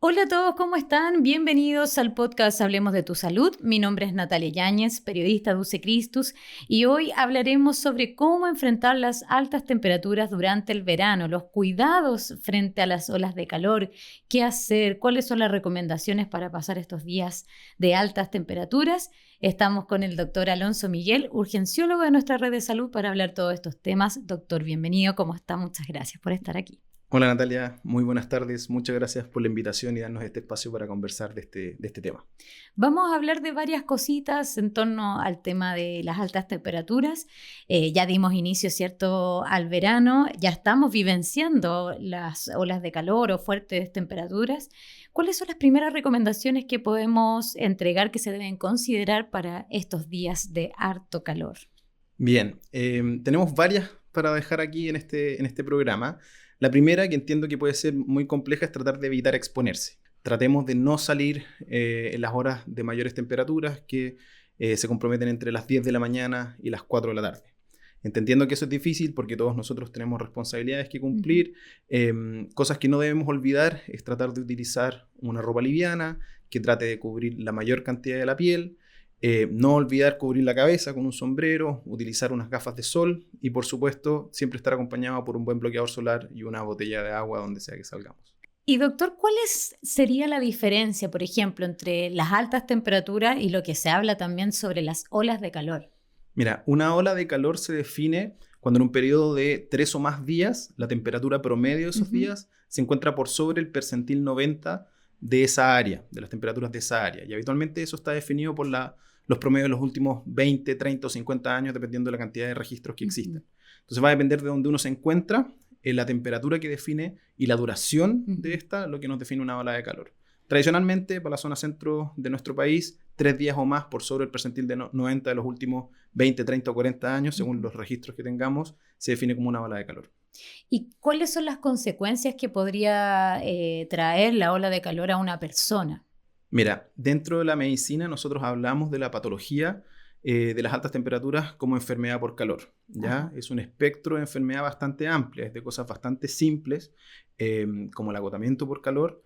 Hola a todos, ¿cómo están? Bienvenidos al podcast Hablemos de tu Salud. Mi nombre es Natalia Yáñez, periodista de UC Christus, y hoy hablaremos sobre cómo enfrentar las altas temperaturas durante el verano, los cuidados frente a las olas de calor, qué hacer, cuáles son las recomendaciones para pasar estos días de altas temperaturas. Estamos con el doctor Alonso Miguel, urgenciólogo de nuestra red de salud, para hablar todos estos temas. Doctor, bienvenido, ¿cómo está? Muchas gracias por estar aquí. Hola Natalia, muy buenas tardes. Muchas gracias por la invitación y darnos este espacio para conversar de este tema. Vamos a hablar de varias cositas en torno al tema de las altas temperaturas. Ya dimos inicio, ¿cierto?, al verano. Ya estamos vivenciando las olas de calor o fuertes temperaturas. ¿Cuáles son las primeras recomendaciones que podemos entregar que se deben considerar para estos días de harto calor? Bien, tenemos varias para dejar aquí en este programa. La primera, que entiendo que puede ser muy compleja, es tratar de evitar exponerse. Tratemos de no salir en las horas de mayores temperaturas que se comprometen entre las 10 de la mañana y las 4 de la tarde. Entendiendo que eso es difícil porque todos nosotros tenemos responsabilidades que cumplir, cosas que no debemos olvidar es tratar de utilizar una ropa liviana que trate de cubrir la mayor cantidad de la piel. No olvidar cubrir la cabeza con un sombrero, utilizar unas gafas de sol y, por supuesto, siempre estar acompañado por un buen bloqueador solar y una botella de agua donde sea que salgamos. Y doctor, sería la diferencia, por ejemplo, entre las altas temperaturas y lo que se habla también sobre las olas de calor? Mira, una ola de calor se define cuando en un periodo de 3 o más días, la temperatura promedio de esos días se encuentra por sobre el percentil 90 de esa área, de las temperaturas de esa área. Y habitualmente eso está definido por los promedios de los últimos 20, 30 o 50 años, dependiendo de la cantidad de registros que existen. Entonces va a depender de dónde uno se encuentra, la temperatura que define y la duración de esta, lo que nos define una ola de calor. Tradicionalmente, para la zona centro de nuestro país, 3 días o más por sobre el percentil de 90 de los últimos 20, 30 o 40 años, según los registros que tengamos, se define como una ola de calor. ¿Y cuáles son las consecuencias que podría traer la ola de calor a una persona? Mira, dentro de la medicina nosotros hablamos de la patología de las altas temperaturas como enfermedad por calor, ¿ya? Es un espectro de enfermedad bastante amplio, es de cosas bastante simples, como el agotamiento por calor,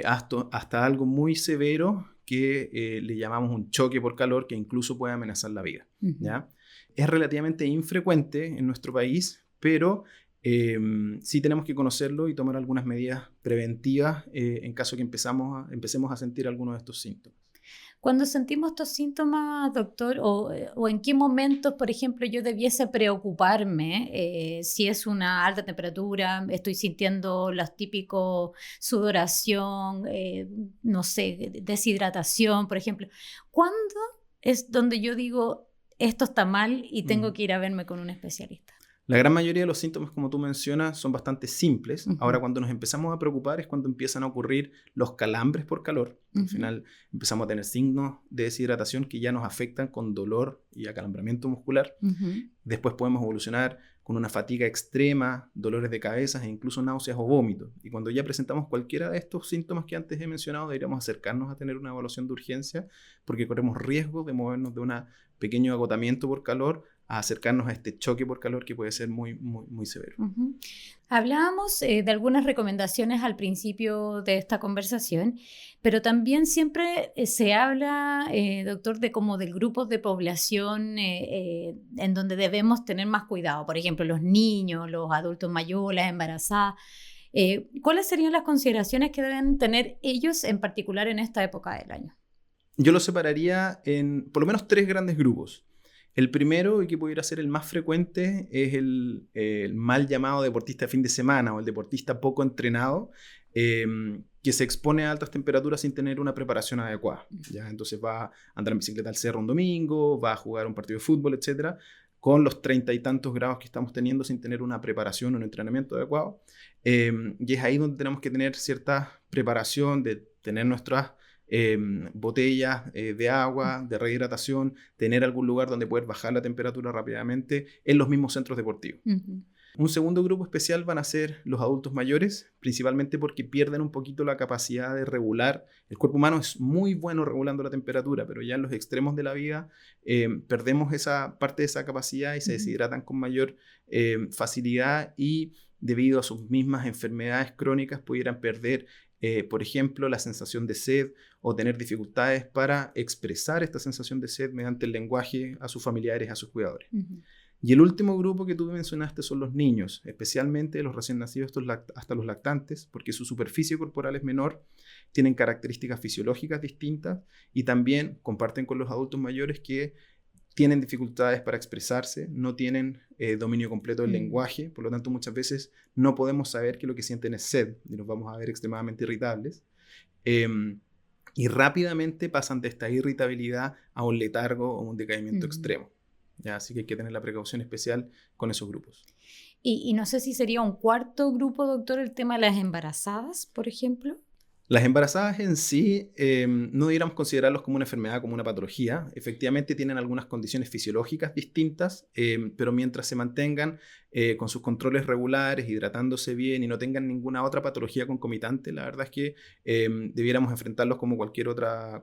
hasta algo muy severo que le llamamos un choque por calor que incluso puede amenazar la vida, ¿ya? Es relativamente infrecuente en nuestro país, pero sí tenemos que conocerlo y tomar algunas medidas preventivas en caso que empecemos a sentir algunos de estos síntomas. Cuando sentimos estos síntomas, doctor, o en qué momentos, por ejemplo, yo debiese preocuparme si es una alta temperatura, estoy sintiendo los típicos sudoración, no sé, deshidratación, por ejemplo. ¿Cuándo es donde yo digo, esto está mal y tengo que ir a verme con un especialista? La gran mayoría de los síntomas, como tú mencionas, son bastante simples. Ahora, cuando nos empezamos a preocupar es cuando empiezan a ocurrir los calambres por calor. Al final empezamos a tener signos de deshidratación que ya nos afectan con dolor y acalambramiento muscular. Después podemos evolucionar con una fatiga extrema, dolores de cabeza e incluso náuseas o vómitos. Y cuando ya presentamos cualquiera de estos síntomas que antes he mencionado, deberíamos acercarnos a tener una evaluación de urgencia porque corremos riesgo de movernos de un pequeño agotamiento por calor a acercarnos a este choque por calor que puede ser muy, muy, muy severo. Hablábamos de algunas recomendaciones al principio de esta conversación, pero también siempre se habla, doctor, de como del grupo de población en donde debemos tener más cuidado. Por ejemplo, los niños, los adultos mayores, las embarazadas. ¿Cuáles serían las consideraciones que deben tener ellos en particular en esta época del año? Yo lo separaría en por lo menos 3 grandes grupos. El primero, y que pudiera ser el más frecuente, es el mal llamado deportista de fin de semana o el deportista poco entrenado, que se expone a altas temperaturas sin tener una preparación adecuada, ¿ya? Entonces va a andar en bicicleta al cerro un domingo, va a jugar un partido de fútbol, etcétera, con los 30 y tantos grados que estamos teniendo sin tener una preparación o un entrenamiento adecuado. Y es ahí donde tenemos que tener cierta preparación de tener nuestras botellas de agua, de rehidratación, tener algún lugar donde poder bajar la temperatura rápidamente en los mismos centros deportivos. Un segundo grupo especial van a ser los adultos mayores, principalmente porque pierden un poquito la capacidad de regular. El cuerpo humano es muy bueno regulando la temperatura, pero ya en los extremos de la vida perdemos esa parte de esa capacidad y se deshidratan con mayor facilidad y debido a sus mismas enfermedades crónicas pudieran perder por ejemplo, la sensación de sed o tener dificultades para expresar esta sensación de sed mediante el lenguaje a sus familiares, a sus cuidadores. Y el último grupo que tú mencionaste son los niños, especialmente los recién nacidos hasta los lactantes, porque su superficie corporal es menor, tienen características fisiológicas distintas y también comparten con los adultos mayores que tienen dificultades para expresarse, no tienen dominio completo del lenguaje, por lo tanto muchas veces no podemos saber que lo que sienten es sed y nos vamos a ver extremadamente irritables. Y rápidamente pasan de esta irritabilidad a un letargo o un decaimiento extremo. ¿Ya? Así que hay que tener la precaución especial con esos grupos. Y no sé si sería un cuarto grupo, doctor, el tema de las embarazadas, por ejemplo. Las embarazadas en sí no deberíamos considerarlos como una enfermedad, como una patología. Efectivamente tienen algunas condiciones fisiológicas distintas, pero mientras se mantengan con sus controles regulares, hidratándose bien y no tengan ninguna otra patología concomitante, la verdad es que debiéramos enfrentarlos como cualquier otra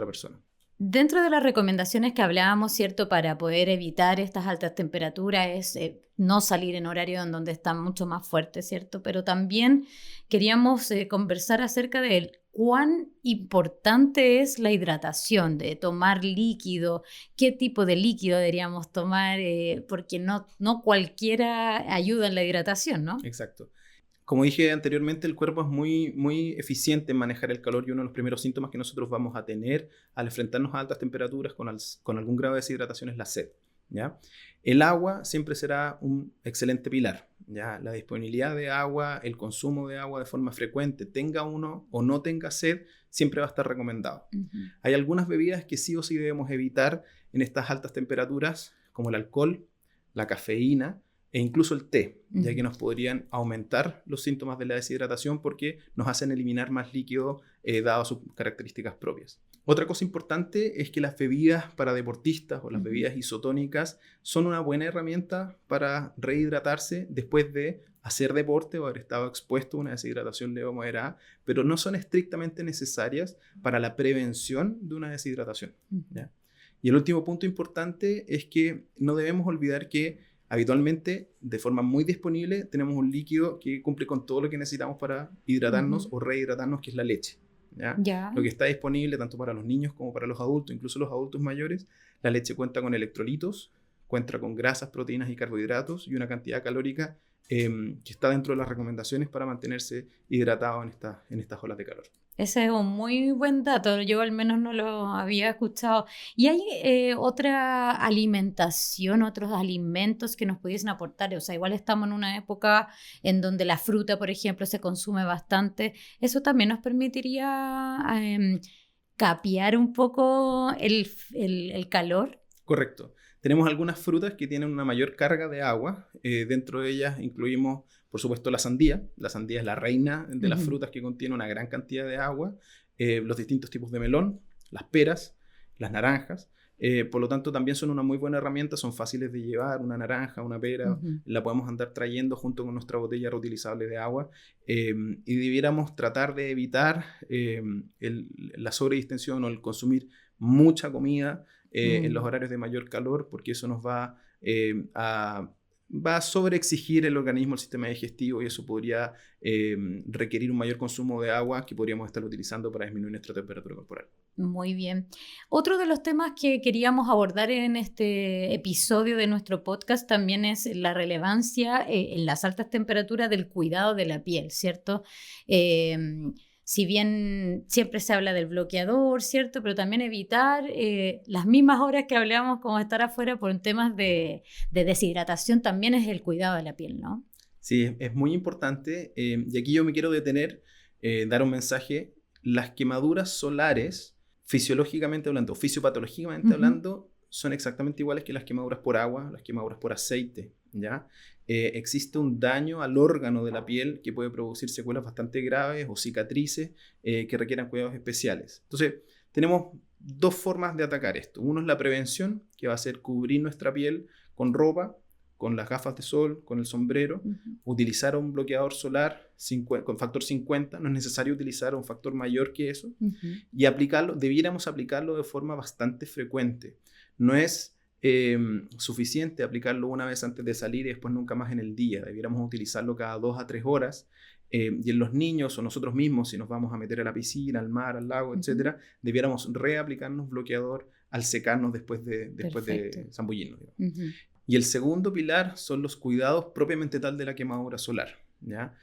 persona. Dentro de las recomendaciones que hablábamos, ¿cierto? Para poder evitar estas altas temperaturas es no salir en horario en donde están mucho más fuertes, ¿cierto? Pero también queríamos conversar acerca de cuán importante es la hidratación, de tomar líquido, qué tipo de líquido deberíamos tomar, porque no cualquiera ayuda en la hidratación, ¿no? Exacto. Como dije anteriormente, el cuerpo es muy eficiente en manejar el calor y uno de los primeros síntomas que nosotros vamos a tener al enfrentarnos a altas temperaturas con algún grado de deshidratación es la sed, ¿ya? El agua siempre será un excelente pilar, ¿ya? La disponibilidad de agua, el consumo de agua de forma frecuente, tenga uno o no tenga sed, siempre va a estar recomendado. Hay algunas bebidas que sí o sí debemos evitar en estas altas temperaturas, como el alcohol, la cafeína, e incluso el té, ya que nos podrían aumentar los síntomas de la deshidratación porque nos hacen eliminar más líquido dado sus características propias. Otra cosa importante es que las bebidas para deportistas o las bebidas isotónicas son una buena herramienta para rehidratarse después de hacer deporte o haber estado expuesto a una deshidratación leve o moderada, pero no son estrictamente necesarias para la prevención de una deshidratación, ¿ya? Y el último punto importante es que no debemos olvidar que habitualmente, de forma muy disponible, tenemos un líquido que cumple con todo lo que necesitamos para hidratarnos o rehidratarnos, que es la leche, ¿ya? Lo que está disponible tanto para los niños como para los adultos, incluso los adultos mayores. La leche cuenta con electrolitos, cuenta con grasas, proteínas y carbohidratos y una cantidad calórica que está dentro de las recomendaciones para mantenerse hidratado en estas olas de calor. Ese es un muy buen dato, yo al menos no lo había escuchado. ¿Y hay otra alimentación, otros alimentos que nos pudiesen aportar? O sea, igual estamos en una época en donde la fruta, por ejemplo, se consume bastante. ¿Eso también nos permitiría capear un poco el calor? Correcto. Tenemos algunas frutas que tienen una mayor carga de agua. Dentro de ellas incluimos, por supuesto, la sandía. La sandía es la reina de las frutas que contiene una gran cantidad de agua. Los distintos tipos de melón, las peras, las naranjas. Por lo tanto, también son una muy buena herramienta. Son fáciles de llevar. Una naranja, una pera, la podemos andar trayendo junto con nuestra botella reutilizable de agua. Y debiéramos tratar de evitar la sobredistensión o el consumir mucha comida en los horarios de mayor calor, porque eso nos va a sobreexigir el organismo, el sistema digestivo, y eso podría requerir un mayor consumo de agua que podríamos estar utilizando para disminuir nuestra temperatura corporal. Muy bien. Otro de los temas que queríamos abordar en este episodio de nuestro podcast también es la relevancia en las altas temperaturas del cuidado de la piel, ¿cierto? Si bien siempre se habla del bloqueador, ¿cierto? Pero también evitar las mismas horas que hablábamos como estar afuera por temas de deshidratación también es el cuidado de la piel, ¿no? Sí, es muy importante. Y aquí yo me quiero detener, dar un mensaje. Las quemaduras solares, fisiológicamente hablando, fisiopatológicamente hablando, son exactamente iguales que las quemaduras por agua, las quemaduras por aceite, ¿ya? Existe un daño al órgano de la piel que puede producir secuelas bastante graves o cicatrices que requieran cuidados especiales. Entonces, tenemos dos formas de atacar esto. Uno es la prevención, que va a ser cubrir nuestra piel con ropa, con las gafas de sol, con el sombrero, utilizar un bloqueador solar con factor 50, no es necesario utilizar un factor mayor que eso, y debiéramos aplicarlo de forma bastante frecuente. No es suficiente aplicarlo una vez antes de salir y después nunca más en el día. Debiéramos utilizarlo cada 2 a 3 horas y en los niños o nosotros mismos, si nos vamos a meter a la piscina, al mar, al lago, etcétera, debiéramos reaplicarnos bloqueador al secarnos después de zambullirnos. Y el segundo pilar son los cuidados propiamente tal de la quemadura solar, ¿ya?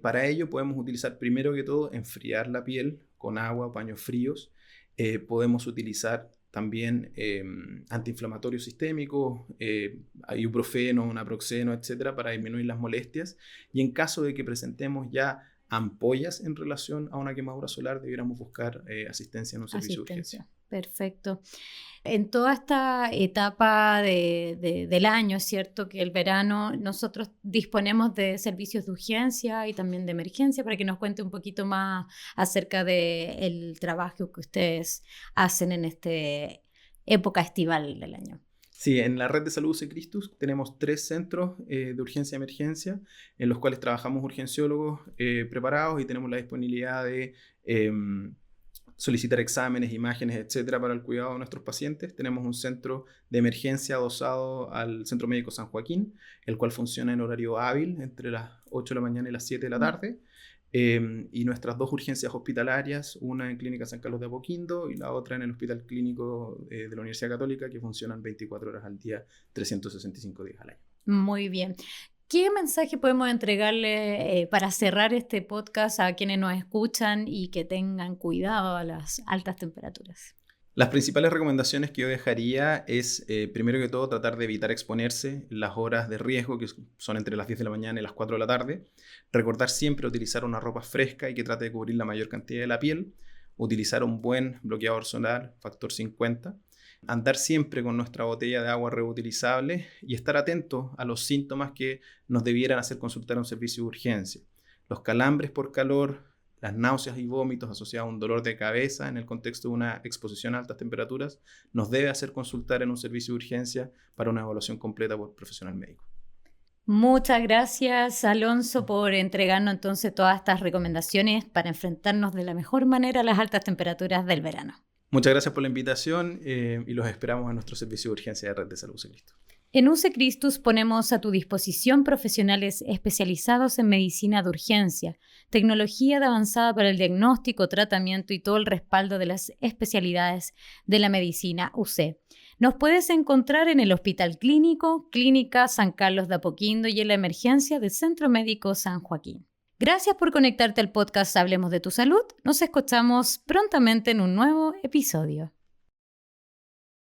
Para ello podemos utilizar primero que todo enfriar la piel con agua, paños fríos. Podemos utilizar también antiinflamatorios sistémicos, ibuprofeno, naproxeno, etcétera, para disminuir las molestias. Y en caso de que presentemos ya ampollas en relación a una quemadura solar, debiéramos buscar asistencia en un servicio de urgencia. Perfecto. En toda esta etapa del año, es cierto que el verano nosotros disponemos de servicios de urgencia y también de emergencia, para que nos cuente un poquito más acerca del trabajo que ustedes hacen en esta época estival del año. Sí, en la red de salud UC Christus tenemos 3 centros de urgencia y emergencia en los cuales trabajamos urgenciólogos preparados y tenemos la disponibilidad de solicitar exámenes, imágenes, etcétera, para el cuidado de nuestros pacientes. Tenemos un centro de emergencia adosado al Centro Médico San Joaquín, el cual funciona en horario hábil entre las 8 de la mañana y las 7 de la tarde. Y nuestras 2 urgencias hospitalarias, una en Clínica San Carlos de Apoquindo y la otra en el Hospital Clínico de la Universidad Católica, que funcionan 24 horas al día, 365 días al año. Muy bien. ¿Qué mensaje podemos entregarle para cerrar este podcast a quienes nos escuchan y que tengan cuidado a las altas temperaturas? Las principales recomendaciones que yo dejaría es, primero que todo, tratar de evitar exponerse en las horas de riesgo, que son entre las 10 de la mañana y las 4 de la tarde. Recordar siempre utilizar una ropa fresca y que trate de cubrir la mayor cantidad de la piel. Utilizar un buen bloqueador solar, factor 50. Andar siempre con nuestra botella de agua reutilizable y estar atentos a los síntomas que nos debieran hacer consultar a un servicio de urgencia. Los calambres por calor, las náuseas y vómitos asociados a un dolor de cabeza en el contexto de una exposición a altas temperaturas nos debe hacer consultar en un servicio de urgencia para una evaluación completa por profesional médico. Muchas gracias, Alonso, por entregarnos entonces todas estas recomendaciones para enfrentarnos de la mejor manera a las altas temperaturas del verano. Muchas gracias por la invitación y los esperamos en nuestro servicio de urgencia de Red de Salud UC Christus. En UC Christus ponemos a tu disposición profesionales especializados en medicina de urgencia, tecnología de avanzada para el diagnóstico, tratamiento y todo el respaldo de las especialidades de la medicina UC. Nos puedes encontrar en el Hospital Clínico, Clínica San Carlos de Apoquindo y en la emergencia del Centro Médico San Joaquín. Gracias por conectarte al podcast Hablemos de tu Salud. Nos escuchamos prontamente en un nuevo episodio.